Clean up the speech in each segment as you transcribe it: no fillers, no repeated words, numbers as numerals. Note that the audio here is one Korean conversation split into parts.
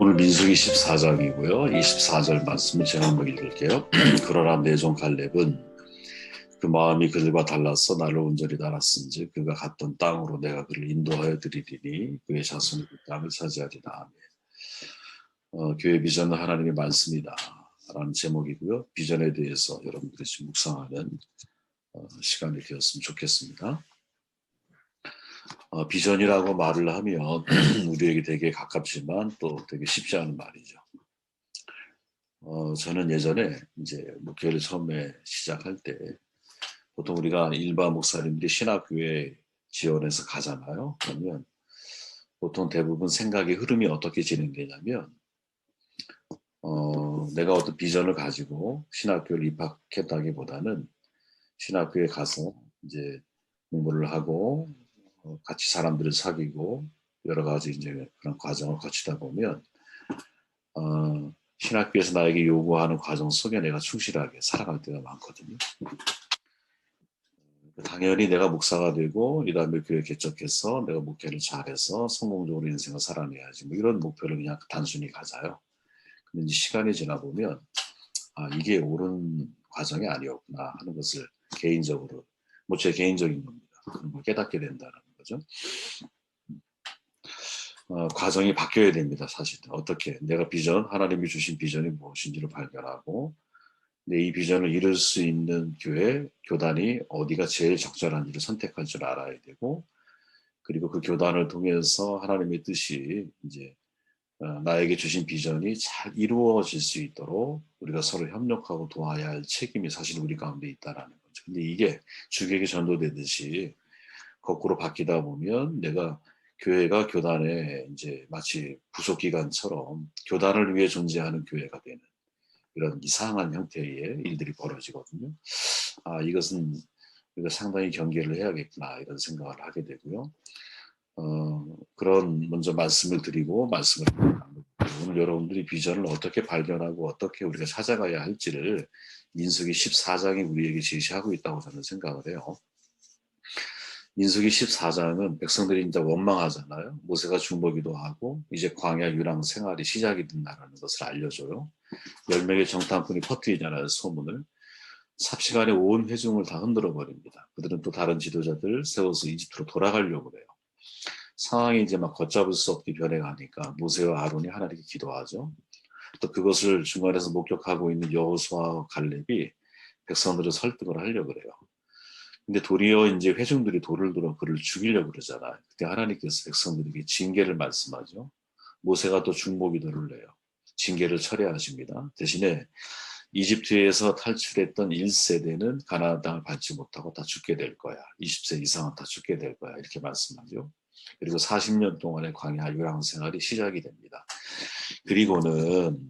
오늘 민수기 14장이고요. 24절 말씀을 제가 한번 읽을게요. 그러나 내 종 갈렙은 그 마음이 그들과 달라서 나를 온전히 따랐은즉 그가 갔던 땅으로 내가 그를 인도하여 드리리니 그의 자손이 그 땅을 차지하리라. 교회 비전은 하나님의 말씀이다 라는 제목이고요. 비전에 대해서 여러분들이 좀 묵상하는 시간이 되었으면 좋겠습니다. 비전이라고 말을 하면 우리에게 되게 가깝지만 또 되게 쉽지 않은 말이죠. 저는 예전에 이제 목회를 처음에 시작할 때 보통 우리가 일반 목사님들이 신학교에 지원해서 가잖아요. 그러면 보통 대부분 생각의 흐름이 어떻게 진행되냐면 내가 어떤 비전을 가지고 신학교를 입학했다기보다는 신학교에 가서 이제 공부를 하고 같이 사람들을 사귀고 여러 가지 이제 그런 과정을 거치다 보면 신학교에서 나에게 요구하는 과정 속에 내가 충실하게 살아갈 때가 많거든요. 당연히 내가 목사가 되고 이 다음에 교회 개척해서 내가 목회를 잘해서 성공적으로 인생을 살아내야지 뭐 이런 목표를 그냥 단순히 가져요. 근데 이제 시간이 지나 보면 이게 옳은 과정이 아니었구나 하는 것을 개인적으로 뭐 제 개인적인 겁니다. 그런 걸 깨닫게 된다는 거죠. 과정이 바뀌어야 됩니다. 사실 어떻게 내가 하나님이 주신 비전이 무엇인지를 발견하고 근데 이 비전을 이룰 수 있는 교단이 어디가 제일 적절한지를 선택할 줄 알아야 되고 그리고 그 교단을 통해서 하나님의 뜻이 이제 나에게 주신 비전이 잘 이루어질 수 있도록 우리가 서로 협력하고 도와야 할 책임이 사실 우리 가운데 있다라는 거죠. 근데 이게 주객에 전도되듯이 거꾸로 바뀌다 보면 내가 교회가 교단에 이제 마치 부속기관처럼 교단을 위해 존재하는 교회가 되는 이런 이상한 형태의 일들이 벌어지거든요. 이것은 우리가 상당히 경계를 해야겠구나 이런 생각을 하게 되고요. 그런 먼저 말씀을 드리고 말씀을 오늘 여러분들이 비전을 어떻게 발견하고 어떻게 우리가 찾아가야 할지를 민수기 14장이 우리에게 제시하고 있다고 저는 생각을 해요. 민수기 14장은 백성들이 이제 원망하잖아요. 모세가 중보기도 하고 이제 광야 유랑 생활이 시작이 된다는 것을 알려줘요. 10명의 정탐꾼이 퍼뜨리잖아요. 소문을. 삽시간에 온 회중을 다 흔들어 버립니다. 그들은 또 다른 지도자들 세워서 이집트로 돌아가려고 해요. 상황이 이제 막 걷잡을 수 없게 변해가니까 모세와 아론이 하나님께 기도하죠. 또 그것을 중간에서 목격하고 있는 여호수아와 갈렙이 백성들을 설득을 하려고 그래요. 근데 도리어 이제 회중들이 돌을 들어 그를 죽이려고 그러잖아요. 그때 하나님께서 백성들에게 징계를 말씀하죠. 모세가 또 중보기도를 해요. 징계를 철회하십니다. 대신에 이집트에서 탈출했던 1세대는 가나안 땅을 밟지 못하고 다 죽게 될 거야. 20세 이상은 다 죽게 될 거야. 이렇게 말씀하죠. 그리고 40년 동안의 광야 유랑 생활이 시작이 됩니다. 그리고는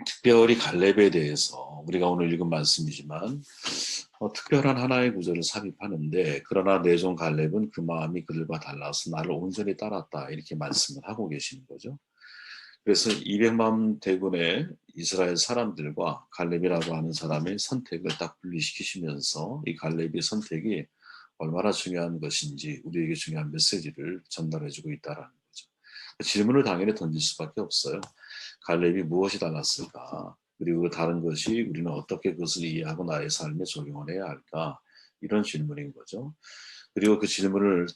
특별히 갈렙에 대해서 우리가 오늘 읽은 말씀이지만 특별한 하나의 구절을 삽입하는데 그러나 내 종 갈렙은 그 마음이 그들과 달라서 나를 온전히 따랐다 이렇게 말씀을 하고 계시는 거죠. 그래서 200만 대군의 이스라엘 사람들과 갈렙이라고 하는 사람의 선택을 딱 분리시키시면서 이 갈렙의 선택이 얼마나 중요한 것인지 우리에게 중요한 메시지를 전달해주고 있다는 거죠. 질문을 당연히 던질 수밖에 없어요. 갈렙이 무엇이 달랐을까? 그리고 다른 것이 우리는 어떻게 그것을 이해하고 나의 삶에 적용을 해야 할까? 이런 질문인 거죠. 그리고 그 질문을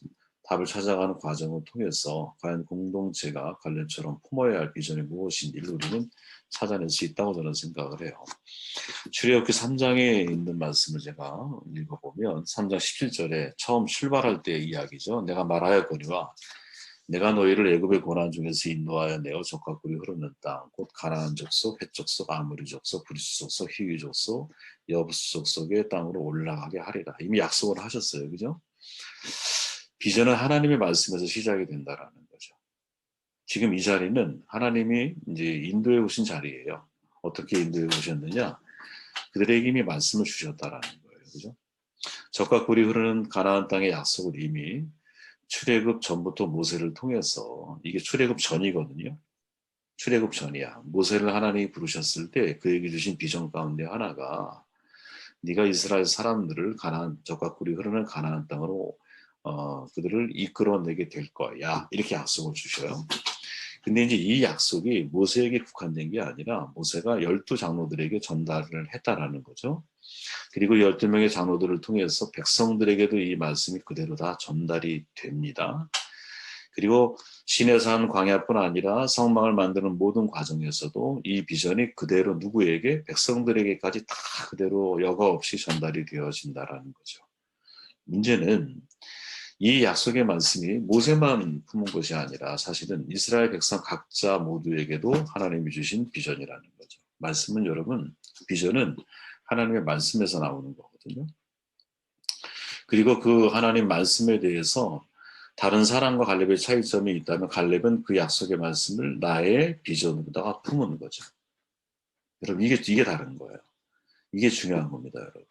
답을 찾아가는 과정을 통해서 과연 공동체가 갈렙처럼 품어야 할 비전이 무엇인지를 우리는 찾아낼 수 있다고 저는 생각을 해요. 출애굽기 3장에 있는 말씀을 제가 읽어보면 3장 17절에 처음 출발할 때의 이야기죠. 내가 말하였거니와 내가 너희를 애굽의 고난 중에서 인도하여 내어 젖과 꿀이 흐르는 땅 곧 가나안 족속, 헷 족속, 아모리 족속, 브리스 족속, 히위 족속, 여부스 족속의 땅으로 올라가게 하리라. 이미 약속을 하셨어요. 그죠? 비전은 하나님의 말씀에서 시작이 된다라는 거죠. 지금 이 자리는 하나님이 이제 인도해 오신 자리예요. 어떻게 인도해 오셨느냐? 그들에게 이미 말씀을 주셨다라는 거예요. 그죠? 젖과 꿀이 흐르는 가나안 땅의 약속을 이미 출애굽 전부터 모세를 통해서 이게 출애굽 전이거든요. 출애굽 전이야. 모세를 하나님이 부르셨을 때 그에게 주신 비전 가운데 하나가 네가 이스라엘 사람들을 가나안 젖과 꿀이 흐르는 가나안 땅으로 그들을 이끌어내게 될 거야. 이렇게 약속을 주셔요. 근데 이제 이 약속이 모세에게 국한된 게 아니라 모세가 12장로들에게 전달을 했다라는 거죠. 그리고 12명의 장로들을 통해서 백성들에게도 이 말씀이 그대로 다 전달이 됩니다. 그리고 시내산 광야뿐 아니라 성막을 만드는 모든 과정에서도 이 비전이 그대로 누구에게 백성들에게까지 다 그대로 여과 없이 전달이 되어진다라는 거죠. 문제는 이 약속의 말씀이 모세만 품은 것이 아니라 사실은 이스라엘 백성 각자 모두에게도 하나님이 주신 비전이라는 거죠. 말씀은 여러분, 비전은 하나님의 말씀에서 나오는 거거든요. 그리고 그 하나님 말씀에 대해서 다른 사람과 갈렙의 차이점이 있다면 갈렙은 그 약속의 말씀을 나의 비전으로다가 품은 거죠. 여러분 이게 다른 거예요. 이게 중요한 겁니다, 여러분.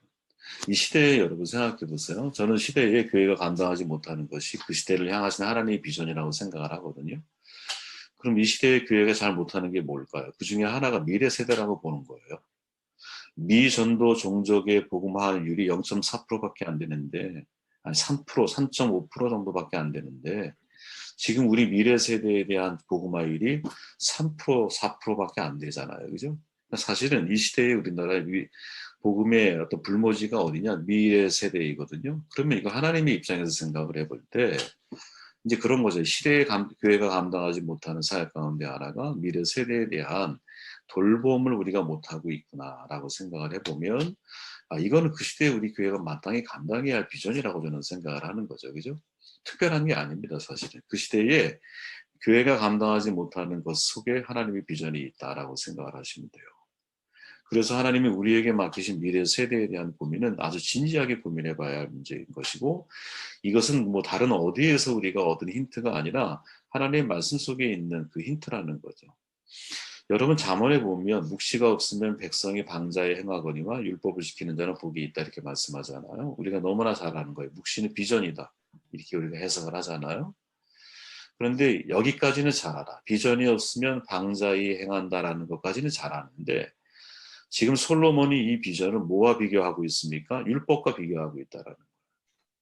이 시대에 여러분 생각해 보세요. 저는 시대에 교회가 감당하지 못하는 것이 그 시대를 향하신 하나님의 비전이라고 생각을 하거든요. 그럼 이 시대의 교회가 잘 못하는 게 뭘까요? 그 중에 하나가 미래 세대라고 보는 거예요. 미전도 종족의 복음화율이 0.4%밖에 안 되는데, 아니 3%, 3.5% 정도밖에 안 되는데, 지금 우리 미래 세대에 대한 복음화율이 3%, 4%밖에 안 되잖아요. 그죠? 사실은 이 시대에 우리나라의 복음의 어떤 불모지가 어디냐? 미래 세대이거든요. 그러면 이거 하나님의 입장에서 생각을 해볼 때, 이제 그런 거죠. 시대의 교회가 감당하지 못하는 사역 가운데 하나가 미래 세대에 대한 돌봄을 우리가 못하고 있구나라고 생각을 해보면, 이거는 그 시대에 우리 교회가 마땅히 감당해야 할 비전이라고 저는 생각을 하는 거죠. 그죠? 특별한 게 아닙니다, 사실은. 그 시대에 교회가 감당하지 못하는 것 속에 하나님의 비전이 있다라고 생각을 하시면 돼요. 그래서 하나님이 우리에게 맡기신 미래 세대에 대한 고민은 아주 진지하게 고민해 봐야 할 문제인 것이고, 이것은 뭐 다른 어디에서 우리가 얻은 힌트가 아니라 하나님의 말씀 속에 있는 그 힌트라는 거죠. 여러분 잠언에 보면 묵시가 없으면 백성이 방자에 행하거니와 율법을 지키는 자는 복이 있다 이렇게 말씀하잖아요. 우리가 너무나 잘 아는 거예요. 묵시는 비전이다 이렇게 우리가 해석을 하잖아요. 그런데 여기까지는 잘 알아. 비전이 없으면 방자에 행한다라는 것까지는 잘 아는데 지금 솔로몬이 이 비전을 뭐와 비교하고 있습니까? 율법과 비교하고 있다라는 거예요.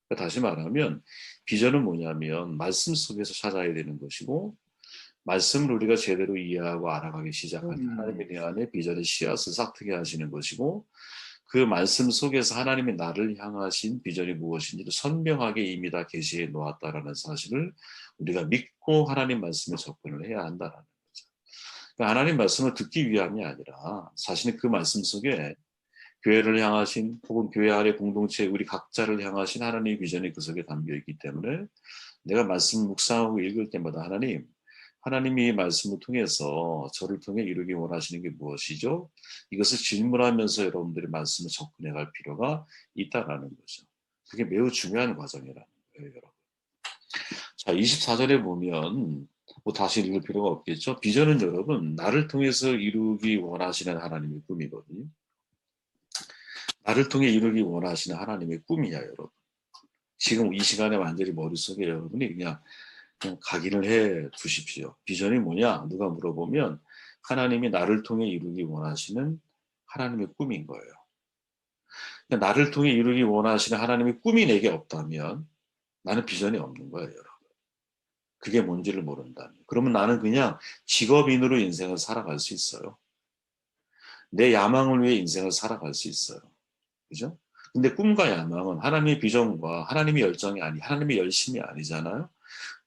그러니까 다시 말하면 비전은 뭐냐면 말씀 속에서 찾아야 되는 것이고 말씀을 우리가 제대로 이해하고 알아가기 시작할 때 하나님에 대한 비전의 씨앗을 싹트게 하시는 것이고 그 말씀 속에서 하나님이 나를 향하신 비전이 무엇인지를 선명하게 이미 다 계시해 놓았다라는 사실을 우리가 믿고 하나님 말씀에 접근을 해야 한다라는 거죠. 그러니까 하나님 말씀을 듣기 위함이 아니라 자신의 그 말씀 속에 교회를 향하신 혹은 교회 안의 공동체 우리 각자를 향하신 하나님의 비전이 그 속에 담겨 있기 때문에 내가 말씀 묵상하고 읽을 때마다 하나님이 이 말씀을 통해서 저를 통해 이루기 원하시는 게 무엇이죠? 이것을 질문하면서 여러분들이 말씀을 접근해 갈 필요가 있다라는 거죠. 그게 매우 중요한 과정이라는 거예요, 여러분. 자, 24절에 보면 뭐 다시 읽을 필요가 없겠죠. 비전은 여러분 나를 통해서 이루기 원하시는 하나님의 꿈이거든요. 나를 통해 이루기 원하시는 하나님의 꿈이야, 여러분. 지금 이 시간에 완전히 머릿속에 여러분이 그냥 각인을 해 두십시오. 비전이 뭐냐? 누가 물어보면 하나님이 나를 통해 이루기 원하시는 하나님의 꿈인 거예요. 그러니까 나를 통해 이루기 원하시는 하나님의 꿈이 내게 없다면 나는 비전이 없는 거예요, 여러분. 그게 뭔지를 모른다면. 그러면 나는 그냥 직업인으로 인생을 살아갈 수 있어요. 내 야망을 위해 인생을 살아갈 수 있어요. 그죠? 근데 꿈과 야망은 하나님의 비전과 하나님의 열정이 하나님의 열심이 아니잖아요.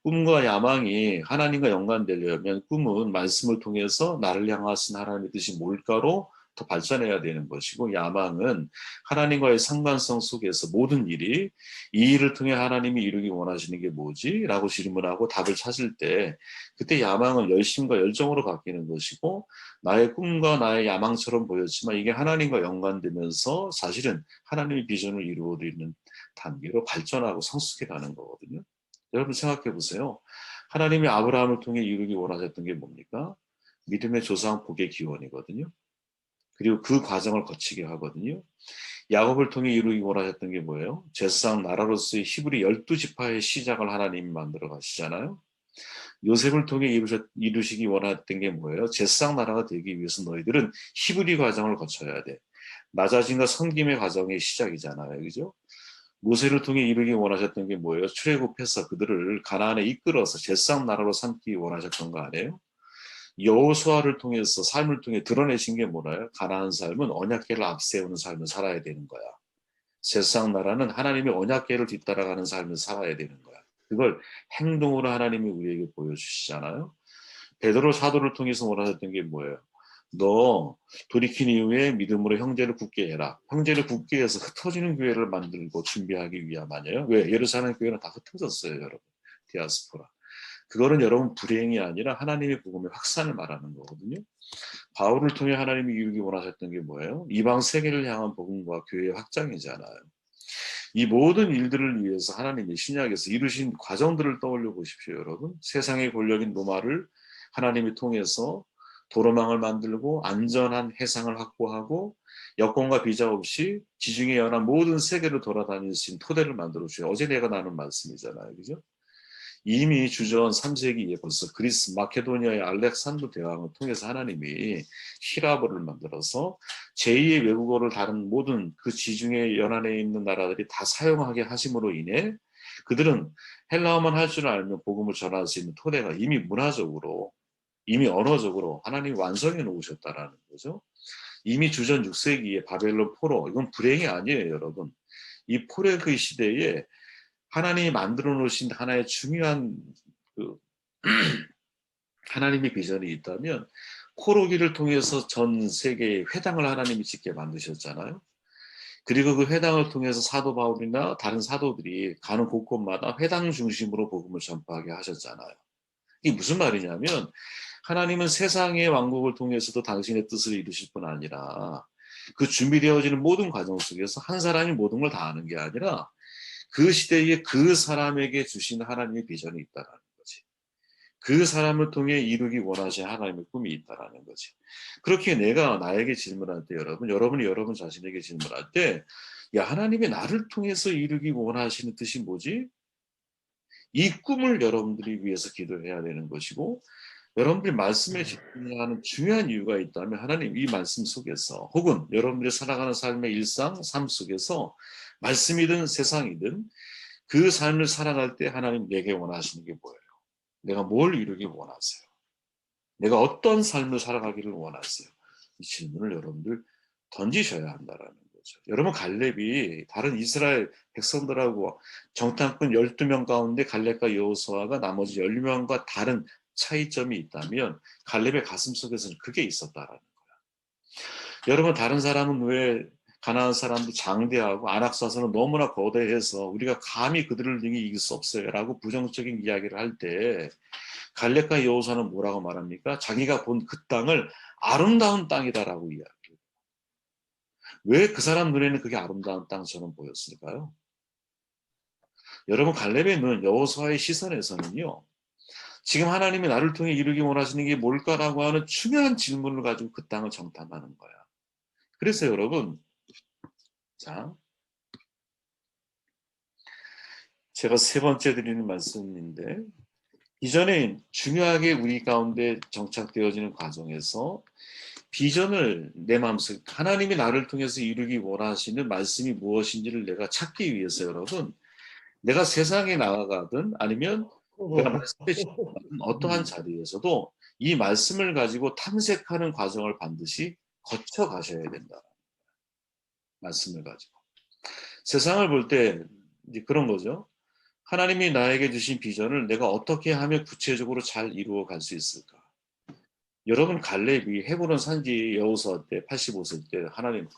꿈과 야망이 하나님과 연관되려면 꿈은 말씀을 통해서 나를 향하신 하나님의 뜻이 뭘까로 더 발전해야 되는 것이고 야망은 하나님과의 상관성 속에서 모든 일이 이 일을 통해 하나님이 이루기 원하시는 게 뭐지? 라고 질문하고 답을 찾을 때 그때 야망은 열심과 열정으로 바뀌는 것이고 나의 꿈과 나의 야망처럼 보였지만 이게 하나님과 연관되면서 사실은 하나님의 비전을 이루어드리는 단계로 발전하고 성숙해 가는 거거든요. 여러분 생각해 보세요. 하나님이 아브라함을 통해 이루기 원하셨던 게 뭡니까? 믿음의 조상 복의 기원이거든요. 그리고 그 과정을 거치게 하거든요. 야곱을 통해 이루기 원하셨던 게 뭐예요? 제사장 나라로서의 히브리 12지파의 시작을 하나님이 만들어 가시잖아요. 요셉을 통해 이루시기 원했던 게 뭐예요? 제사장 나라가 되기 위해서 너희들은 히브리 과정을 거쳐야 돼. 낮아짐과 섬김의 과정의 시작이잖아요. 그죠? 모세를 통해 이루기 원하셨던 게 뭐예요? 출애굽해서 그들을 가나안에 이끌어서 제사장 나라로 삼기 원하셨던 거 아니에요? 여호수아를 통해서 삶을 통해 드러내신 게 뭐라요? 가나안 삶은 언약궤를 앞세우는 삶을 살아야 되는 거야. 세상 나라는 하나님의 언약궤를 뒤따라가는 삶을 살아야 되는 거야. 그걸 행동으로 하나님이 우리에게 보여주시잖아요. 베드로 사도를 통해서 원하셨던 게 뭐예요? 너 돌이킨 이후에 믿음으로 형제를 굳게 해라. 형제를 굳게 해서 흩어지는 교회를 만들고 준비하기 위함 아니에요? 왜? 예루살렘 교회는 다 흩어졌어요, 여러분. 디아스포라. 그거는 여러분 불행이 아니라 하나님의 복음의 확산을 말하는 거거든요. 바울을 통해 하나님이 이루기 원하셨던 게 뭐예요? 이방 세계를 향한 복음과 교회의 확장이잖아요. 이 모든 일들을 위해서 하나님이 신약에서 이루신 과정들을 떠올려 보십시오, 여러분. 세상의 권력인 로마를 하나님이 통해서 도로망을 만들고 안전한 해상을 확보하고 여권과 비자 없이 지중해 연안 모든 세계를 돌아다닐 수 있는 토대를 만들어 주셔요. 어제 내가 나눈 말씀이잖아요, 그죠? 이미 주전 3세기에 벌써 그리스 마케도니아의 알렉산더 대왕을 통해서 하나님이 히라보를 만들어서 제2의 외국어를 다른 모든 그 지중해 연안에 있는 나라들이 다 사용하게 하심으로 인해 그들은 헬라어만 할 줄 알면 복음을 전할 수 있는 토대가 이미 문화적으로 이미 언어적으로 하나님이 완성해 놓으셨다라는 거죠. 이미 주전 6세기에 바벨론 포로, 이건 불행이 아니에요, 여러분. 이 포로의 시대에 하나님이 만들어 놓으신 하나의 중요한 그 하나님의 비전이 있다면 포로기를 통해서 전 세계에 회당을 하나님이 짓게 만드셨잖아요. 그리고 그 회당을 통해서 사도 바울이나 다른 사도들이 가는 곳곳마다 회당 중심으로 복음을 전파하게 하셨잖아요. 이게 무슨 말이냐면 하나님은 세상의 왕국을 통해서도 당신의 뜻을 이루실 뿐 아니라 그 준비되어지는 모든 과정 속에서 한 사람이 모든 걸 다 아는 게 아니라 그 시대에 그 사람에게 주신 하나님의 비전이 있다라는 거지. 그 사람을 통해 이루기 원하신 하나님의 꿈이 있다라는 거지. 그렇게 내가 나에게 질문할 때 여러분이 여러분 자신에게 질문할 때 야, 하나님이 나를 통해서 이루기 원하시는 뜻이 뭐지? 이 꿈을 여러분들이 위해서 기도해야 되는 것이고 여러분들이 말씀에 집중해야 하는 중요한 이유가 있다면 하나님 이 말씀 속에서 혹은 여러분들이 살아가는 삶의 일상, 삶 속에서 말씀이든 세상이든 그 삶을 살아갈 때 하나님 내게 원하시는 게 뭐예요? 내가 뭘 이루기 원하세요? 내가 어떤 삶을 살아가기를 원하세요? 이 질문을 여러분들 던지셔야 한다라는 거죠. 여러분 갈렙이 다른 이스라엘 백성들하고 정탐꾼 12명 가운데 갈렙과 여호수아가 나머지 10명과 다른 차이점이 있다면 갈렙의 가슴 속에서는 그게 있었다라는 거야. 여러분 다른 사람은 왜 가나안 사람도 장대하고 안악사서는 너무나 거대해서 우리가 감히 그들을 등에 이길 수 없어요 라고 부정적인 이야기를 할 때 갈렙과 여호수아는 뭐라고 말합니까? 자기가 본 그 땅을 아름다운 땅이다라고 이야기해요. 왜 그 사람 눈에는 그게 아름다운 땅처럼 보였을까요? 여러분 갈렙의 눈, 여호수아의 시선에서는요. 지금 하나님이 나를 통해 이루기 원하시는 게 뭘까라고 하는 중요한 질문을 가지고 그 땅을 정탐하는 거야. 그래서 여러분 자 제가 세 번째 드리는 말씀인데 비전이 중요하게 우리 가운데 정착되어지는 과정에서 비전을 내 마음속에 하나님이 나를 통해서 이루기 원하시는 말씀이 무엇인지를 내가 찾기 위해서 여러분 내가 세상에 나아가든 아니면 내가 말씀에 집중하든 어떠한 자리에서도 이 말씀을 가지고 탐색하는 과정을 반드시 거쳐 가셔야 된다. 말씀을 가지고. 세상을 볼 때 그런 거죠. 하나님이 나에게 주신 비전을 내가 어떻게 하면 구체적으로 잘 이루어 갈 수 있을까? 여러분 갈렙이 헤브론 산지 여호수아 때 85세 때 하나님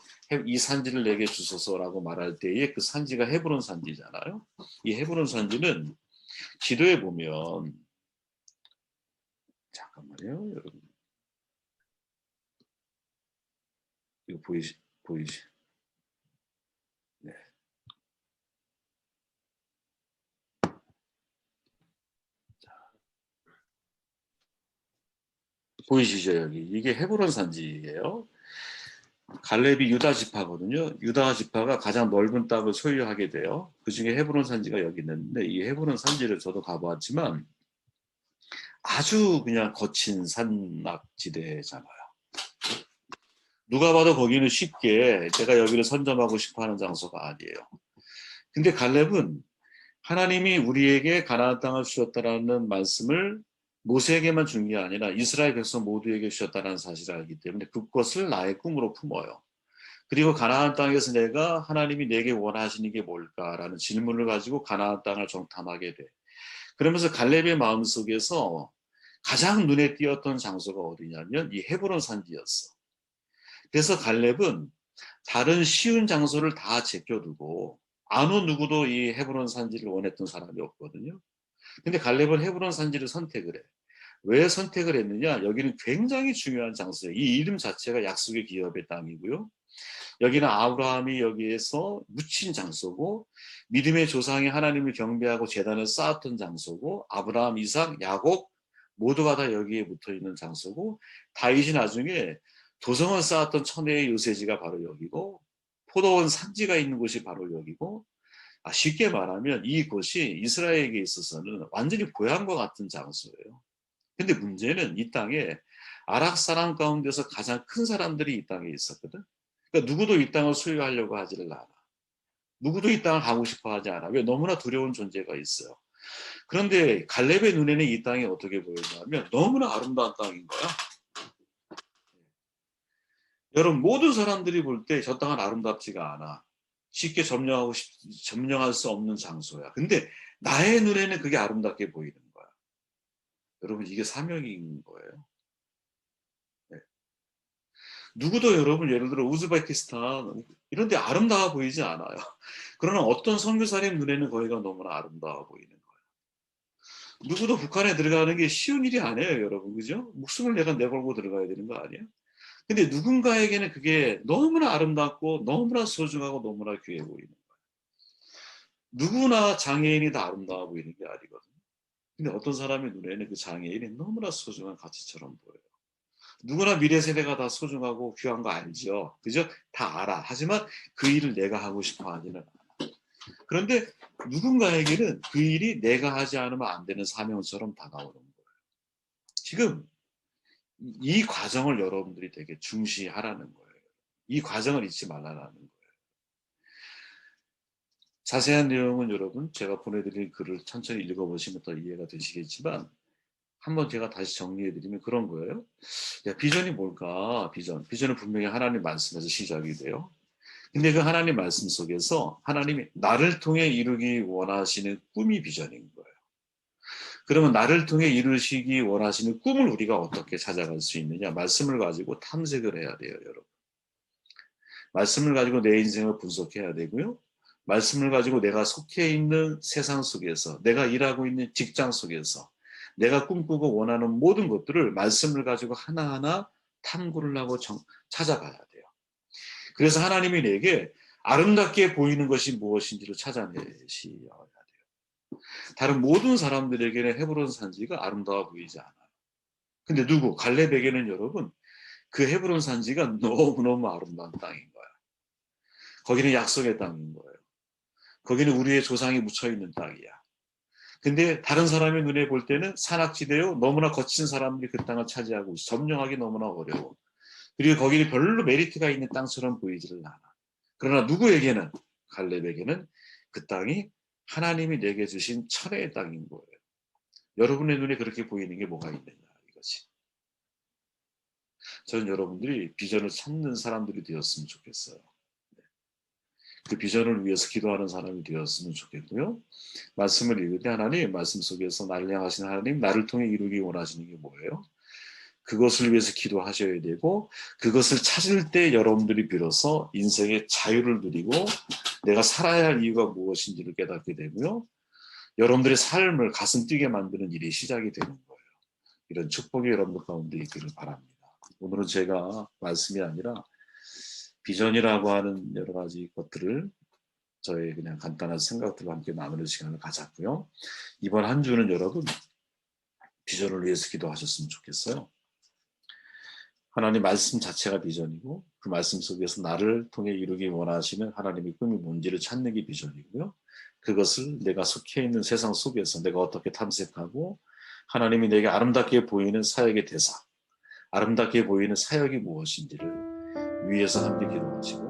이 산지를 내게 주소서라고 말할 때에 그 산지가 헤브론 산지잖아요. 이 헤브론 산지는 지도에 보면 잠깐만요, 여러분. 이거 보이시? 네. 보이시죠 여기? 이게 헤브론 산지예요. 갈렙이 유다 지파거든요. 유다 지파가 가장 넓은 땅을 소유하게 돼요. 그 중에 헤브론 산지가 여기 있는데 이 헤브론 산지를 저도 가보았지만 아주 그냥 거친 산악지대잖아요. 누가 봐도 거기는 쉽게 내가 여기를 선점하고 싶어하는 장소가 아니에요. 근데 갈렙은 하나님이 우리에게 가나안 땅을 주셨다라는 말씀을 모세에게만 준 게 아니라 이스라엘 백성 모두에게 주셨다는 사실을 알기 때문에 그것을 나의 꿈으로 품어요. 그리고 가나안 땅에서 내가 하나님이 내게 원하시는 게 뭘까라는 질문을 가지고 가나안 땅을 정탐하게 돼. 그러면서 갈렙의 마음속에서 가장 눈에 띄었던 장소가 어디냐면 이 헤브론 산지였어. 그래서 갈렙은 다른 쉬운 장소를 다 제껴두고 아무 누구도 이 헤브론 산지를 원했던 사람이 없거든요. 근데 갈렙은 헤브론 산지를 선택을 해. 왜 선택을 했느냐? 여기는 굉장히 중요한 장소예요. 이 이름 자체가 약속의 기업의 땅이고요. 여기는 아브라함이 여기에서 묻힌 장소고 믿음의 조상이 하나님을 경배하고 제단을 쌓았던 장소고 아브라함, 이삭, 야곱 모두가 다 여기에 붙어있는 장소고 다윗이 나중에 도성을 쌓았던 천혜의 요새지가 바로 여기고 포도원 산지가 있는 곳이 바로 여기고 쉽게 말하면 이곳이 이스라엘에게 있어서는 완전히 고향과 같은 장소예요. 근데 문제는 이 땅에 아락 사람 가운데서 가장 큰 사람들이 이 땅에 있었거든. 그러니까 누구도 이 땅을 소유하려고 하지를 않아. 누구도 이 땅을 가고 싶어 하지 않아. 왜? 너무나 두려운 존재가 있어요. 그런데 갈렙의 눈에는 이 땅이 어떻게 보였냐면 너무나 아름다운 땅인 거야. 여러분 모든 사람들이 볼 때 저 땅은 아름답지가 않아. 쉽게 점령할 수 없는 장소야. 근데 나의 눈에는 그게 아름답게 보이는 거야. 여러분 이게 사명인 거예요. 네. 누구도 여러분 예를 들어 우즈베키스탄 이런 데 아름다워 보이지 않아요. 그러나 어떤 선교사님 눈에는 거기가 너무나 아름다워 보이는 거예요. 누구도 북한에 들어가는 게 쉬운 일이 아니에요, 여러분. 그죠? 목숨을 내가 내걸고 들어가야 되는 거 아니에요? 근데 누군가에게는 그게 너무나 아름답고 너무나 소중하고 너무나 귀해 보이는 거예요. 누구나 장애인이 다 아름다워 보이는 게 아니거든요. 근데 어떤 사람의 눈에는 그 장애인이 너무나 소중한 가치처럼 보여요. 누구나 미래 세대가 다 소중하고 귀한 거 알죠. 그죠? 다 알아. 하지만 그 일을 내가 하고 싶어 하지는 않아. 그런데 누군가에게는 그 일이 내가 하지 않으면 안 되는 사명처럼 다가오는 거예요. 지금 이 과정을 여러분들이 되게 중시하라는 거예요. 이 과정을 잊지 말라는 거예요. 자세한 내용은 여러분 제가 보내드린 글을 천천히 읽어보시면 더 이해가 되시겠지만 한번 제가 다시 정리해드리면 그런 거예요. 야, 비전이 뭘까? 비전은 분명히 하나님 말씀에서 시작이 돼요. 근데 그 하나님 말씀 속에서 하나님이 나를 통해 이루기 원하시는 꿈이 비전인 거예요. 그러면 나를 통해 이루시기 원하시는 꿈을 우리가 어떻게 찾아갈 수 있느냐? 말씀을 가지고 탐색을 해야 돼요, 여러분. 말씀을 가지고 내 인생을 분석해야 되고요. 말씀을 가지고 내가 속해 있는 세상 속에서, 내가 일하고 있는 직장 속에서, 내가 꿈꾸고 원하는 모든 것들을 말씀을 가지고 하나하나 탐구를 하고 찾아가야 돼요. 그래서 하나님이 내게 아름답게 보이는 것이 무엇인지를 찾아내셔야 돼요. 다른 모든 사람들에게는 헤브론 산지가 아름다워 보이지 않아요. 근데 갈렙에게는 여러분 그 헤브론 산지가 너무너무 아름다운 땅인 거야. 거기는 약속의 땅인 거예요. 거기는 우리의 조상이 묻혀있는 땅이야. 근데 다른 사람의 눈에 볼 때는 산악지대요. 너무나 거친 사람들이 그 땅을 차지하고 있어. 점령하기 너무나 어려워. 그리고 거기는 별로 메리트가 있는 땅처럼 보이지를 않아. 그러나 누구에게는 갈렙에게는 그 땅이 하나님이 내게 주신 천혜의 땅인 거예요. 여러분의 눈에 그렇게 보이는 게 뭐가 있느냐 이거지. 저는 여러분들이 비전을 찾는 사람들이 되었으면 좋겠어요. 그 비전을 위해서 기도하는 사람이 되었으면 좋겠고요. 말씀을 읽을 때 하나님 말씀 속에서 나를 향하신 하나님 나를 통해 이루기 원하시는 게 뭐예요? 그것을 위해서 기도하셔야 되고 그것을 찾을 때 여러분들이 비로소 인생의 자유를 누리고 내가 살아야 할 이유가 무엇인지를 깨닫게 되고요. 여러분들의 삶을 가슴 뛰게 만드는 일이 시작이 되는 거예요. 이런 축복이 여러분들 가운데 있기를 바랍니다. 오늘은 제가 말씀이 아니라 비전이라고 하는 여러 가지 것들을 저의 그냥 간단한 생각들과 함께 나누는 시간을 가졌고요. 이번 한 주는 여러분 비전을 위해서 기도하셨으면 좋겠어요. 하나님 말씀 자체가 비전이고 그 말씀 속에서 나를 통해 이루기 원하시는 하나님의 꿈이 뭔지를 찾는 게 비전이고요. 그것을 내가 속해 있는 세상 속에서 내가 어떻게 탐색하고 하나님이 내게 아름답게 보이는 사역의 대상, 아름답게 보이는 사역이 무엇인지를 위해서 함께 기도하시고